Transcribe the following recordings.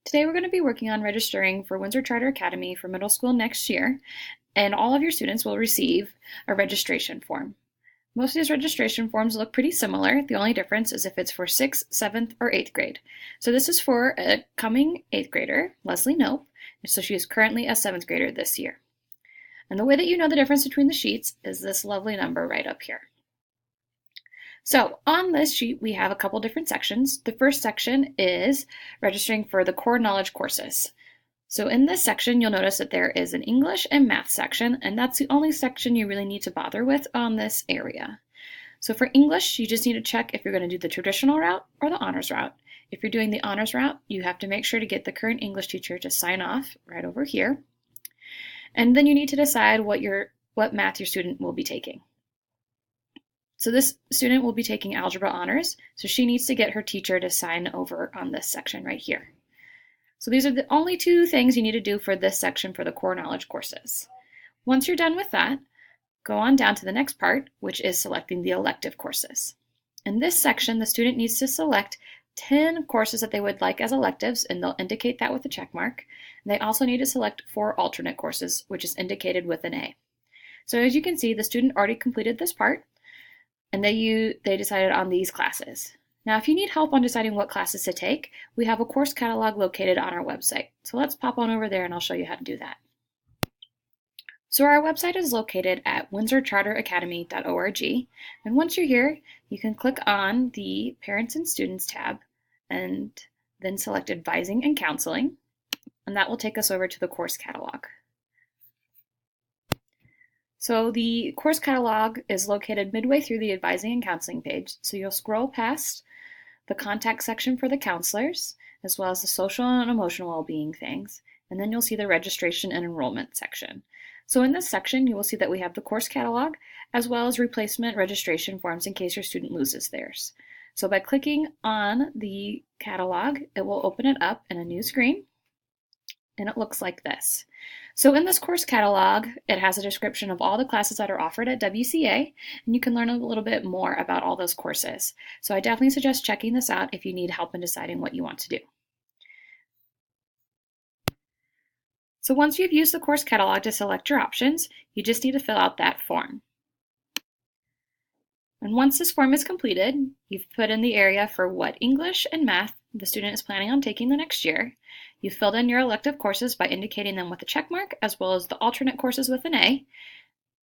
Today we're going to be working on registering for Windsor Charter Academy for middle school next year, and all of your students will receive a registration form. Most of these registration forms look pretty similar. The only difference is if it's for 6th, 7th, or 8th grade. So this is for a coming 8th grader, Leslie Nope, so she is currently a 7th grader this year. And the way that you know the difference between the sheets is this lovely number right up here. So on this sheet, we have a couple different sections. The first section is registering for the core knowledge courses. So in this section, you'll notice that there is an English and math section, and that's the only section you really need to bother with on this area. So for English, you just need to check if you're going to do the traditional route or the honors route. If you're doing the honors route, you have to make sure to get the current English teacher to sign off right over here. And then you need to decide what math your student will be taking. So this student will be taking algebra honors, so she needs to get her teacher to sign over on this section right here. So these are the only two things you need to do for this section for the core knowledge courses. Once you're done with that, go on down to the next part, which is selecting the elective courses. In this section, the student needs to select 10 courses that they would like as electives, and they'll indicate that with a check mark. And they also need to select 4 alternate courses, which is indicated with an A. So as you can see, the student already completed this part, and they decided on these classes. Now, if you need help on deciding what classes to take, we have a course catalog located on our website. So let's pop on over there and I'll show you how to do that. So our website is located at windsorcharteracademy.org. And once you're here, you can click on the Parents and Students tab and then select Advising and Counseling. And that will take us over to the course catalog. So the course catalog is located midway through the Advising and Counseling page. So you'll scroll past the contact section for the counselors, as well as the social and emotional well-being things, and then you'll see the registration and enrollment section. So in this section, you will see that we have the course catalog, as well as replacement registration forms in case your student loses theirs. So by clicking on the catalog, it will open it up in a new screen, and it looks like this. So in this course catalog, it has a description of all the classes that are offered at WCA, and you can learn a little bit more about all those courses. So I definitely suggest checking this out if you need help in deciding what you want to do. So once you've used the course catalog to select your options, you just need to fill out that form. And once this form is completed, you've put in the area for what English and math the student is planning on taking the next year. You've filled in your elective courses by indicating them with a check mark, as well as the alternate courses with an A.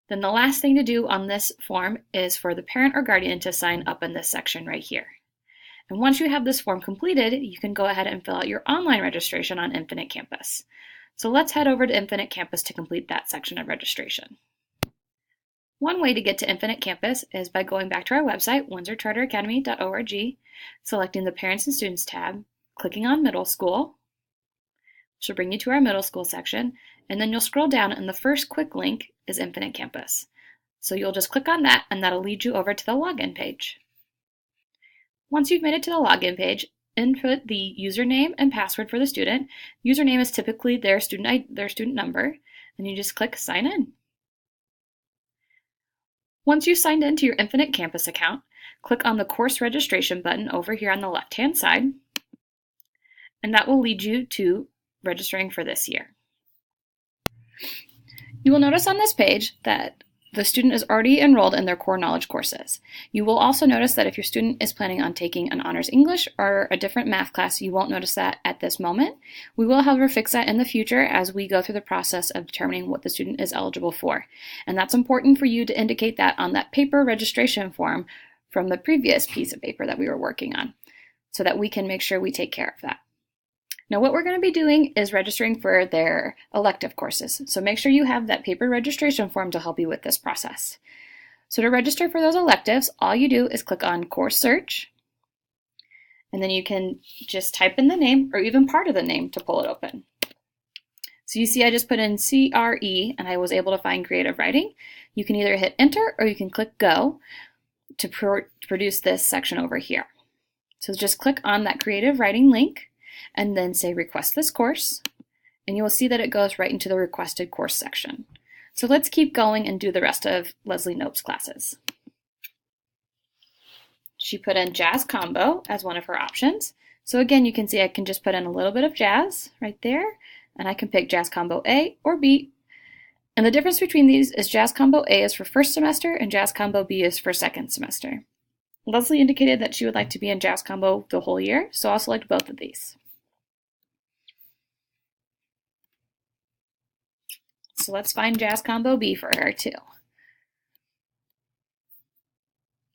Then the last thing to do on this form is for the parent or guardian to sign up in this section right here. And once you have this form completed, you can go ahead and fill out your online registration on Infinite Campus. So let's head over to Infinite Campus to complete that section of registration. One way to get to Infinite Campus is by going back to our website, windsorcharteracademy.org, selecting the Parents and Students tab, clicking on Middle School, which will bring you to our middle school section, and then you'll scroll down and the first quick link is Infinite Campus. So you'll just click on that and that'll lead you over to the login page. Once you've made it to the login page, input the username and password for the student. Username is typically their student number, and you just click Sign In. Once you've signed in to your Infinite Campus account, click on the course registration button over here on the left-hand side, and that will lead you to registering for this year. You will notice on this page that the student is already enrolled in their core knowledge courses. You will also notice that if your student is planning on taking an honors English or a different math class, you won't notice that at this moment. We will, however, fix that in the future as we go through the process of determining what the student is eligible for. And that's important for you to indicate that on that paper registration form from the previous piece of paper that we were working on, so that we can make sure we take care of that. Now what we're going to be doing is registering for their elective courses. So make sure you have that paper registration form to help you with this process. So to register for those electives, all you do is click on Course Search, and then you can just type in the name or even part of the name to pull it open. So you see I just put in CRE and I was able to find creative writing. You can either hit enter or you can click go to produce this section over here. So just click on that creative writing link and then say request this course, and you will see that it goes right into the requested course section. So let's keep going and do the rest of Leslie Nope's classes. She put in Jazz Combo as one of her options. So again, you can see I can just put in a little bit of jazz right there, and I can pick Jazz Combo A or B. And the difference between these is Jazz Combo A is for first semester and Jazz Combo B is for second semester. Leslie indicated that she would like to be in Jazz Combo the whole year, so I'll select both of these. So let's find Jazz Combo B for her too.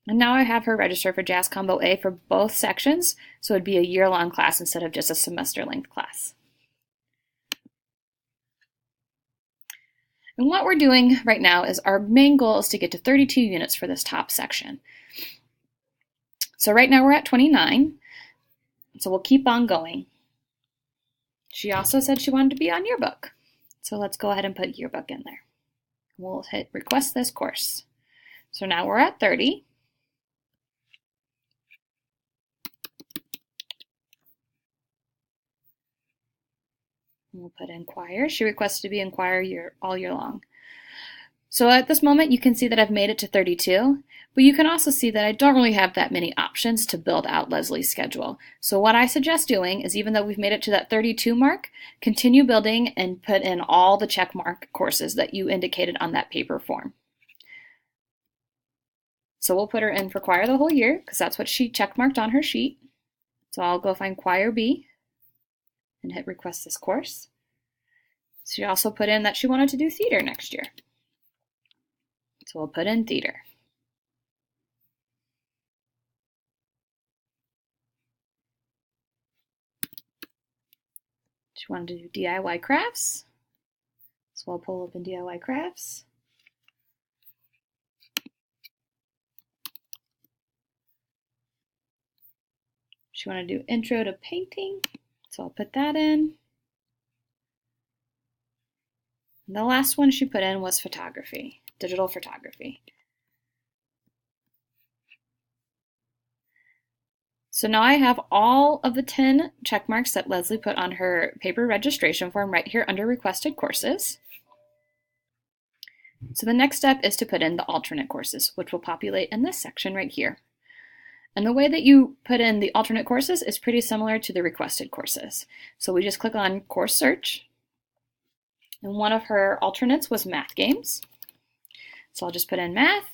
And now I have her register for Jazz Combo A for both sections, so it'd be a year-long class instead of just a semester-length class. And what we're doing right now is our main goal is to get to 32 units for this top section. So right now we're at 29, so we'll keep on going. She also said she wanted to be on yearbook, so let's go ahead and put yearbook in there. We'll hit request this course. So now we're at 30. We'll put in choir. She requested to be in choir all year long. So at this moment, you can see that I've made it to 32, but you can also see that I don't really have that many options to build out Leslie's schedule. So what I suggest doing is, even though we've made it to that 32 mark, continue building and put in all the check mark courses that you indicated on that paper form. So we'll put her in for choir the whole year because that's what she check marked on her sheet. So I'll go find choir B and hit request this course. She also put in that she wanted to do theater next year. So we'll put in theater. She wanted to do DIY crafts. So I'll pull open DIY crafts. She wanted to do intro to painting. So I'll put that in. And the last one she put in was photography, digital photography. So now I have all of the 10 check marks that Leslie put on her paper registration form right here under requested courses. So the next step is to put in the alternate courses, which will populate in this section right here. And the way that you put in the alternate courses is pretty similar to the requested courses. So we just click on course search. And one of her alternates was math games. So I'll just put in math,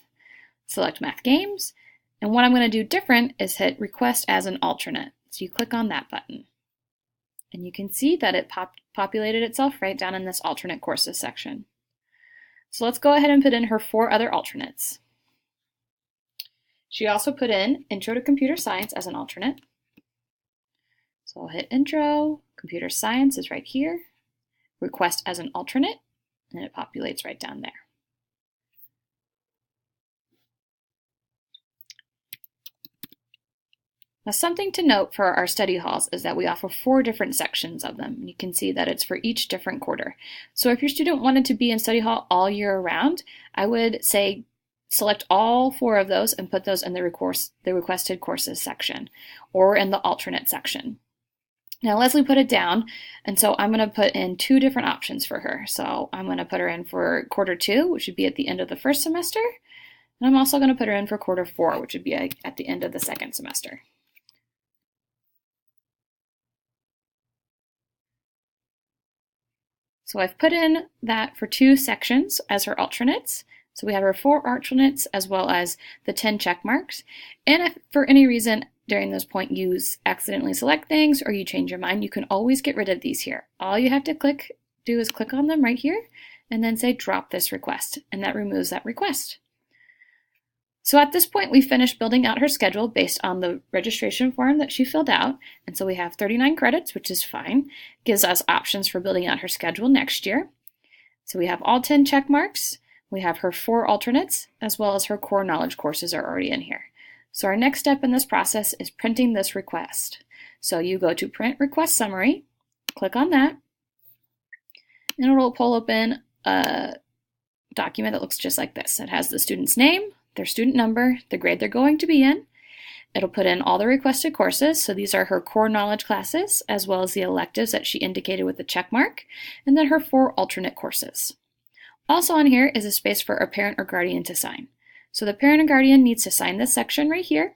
select math games. And what I'm going to do different is hit request as an alternate. So you click on that button. And you can see that it populated itself right down in this alternate courses section. So let's go ahead and put in her 4 other alternates. She also put in Intro to Computer Science as an alternate. So I'll hit Intro, Computer Science is right here, request as an alternate, and it populates right down there. Now, something to note for our study halls is that we offer 4 different sections of them. You can see that it's for each different quarter. So if your student wanted to be in study hall all year round, I would say select all 4 of those and put those in the requested courses section or in the alternate section. Now Leslie put it down, and so I'm going to put in 2 different options for her. So I'm going to put her in for quarter 2, which would be at the end of the first semester, and I'm also going to put her in for quarter 4, which would be at the end of the second semester. So I've put in that for 2 sections as her alternates. So we have our 4 alternates as well as the 10 check marks. And if for any reason during this point you accidentally select things or you change your mind, you can always get rid of these here. All you have to do is click on them right here and then say drop this request, and that removes that request. So at this point, we finished building out her schedule based on the registration form that she filled out. And so we have 39 credits, which is fine. Gives us options for building out her schedule next year. So we have all 10 check marks. We have her 4 alternates, as well as her core knowledge courses are already in here. So our next step in this process is printing this request. So you go to Print Request Summary, click on that, and it will pull open a document that looks just like this. It has the student's name, their student number, the grade they're going to be in. It'll put in all the requested courses, so these are her core knowledge classes, as well as the electives that she indicated with the check mark, and then her 4 alternate courses. Also on here is a space for a parent or guardian to sign. So the parent and guardian needs to sign this section right here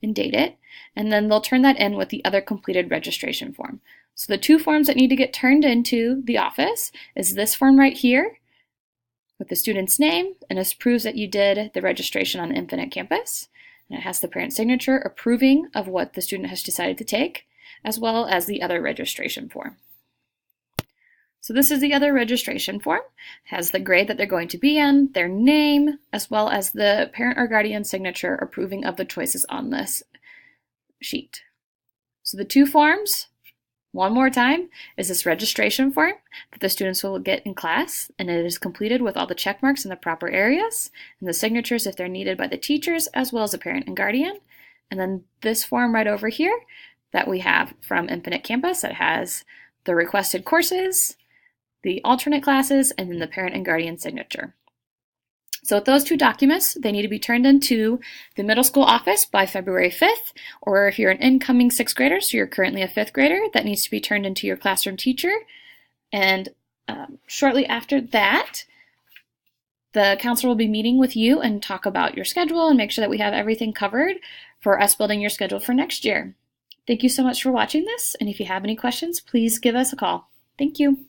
and date it. and then they'll turn that in with the other completed registration form. So the two forms that need to get turned into the office is this form right here with the student's name, and this proves that you did the registration on Infinite Campus. And it has the parent signature approving of what the student has decided to take, as well as the other registration form. So this is the other registration form. It has the grade that they're going to be in, their name, as well as the parent or guardian signature approving of the choices on this sheet. So the two forms, one more time, is this registration form that the students will get in class, and it is completed with all the check marks in the proper areas, and the signatures if they're needed by the teachers, as well as the parent and guardian. And then this form right over here that we have from Infinite Campus that has the requested courses, the alternate classes, and then the parent and guardian signature. So with those two documents, they need to be turned into the middle school office by February 5th, or if you're an incoming 6th grader, so you're currently a 5th grader, that needs to be turned into your classroom teacher. And shortly after that, the counselor will be meeting with you and talk about your schedule and make sure that we have everything covered for us building your schedule for next year. Thank you so much for watching this, and if you have any questions, please give us a call. Thank you.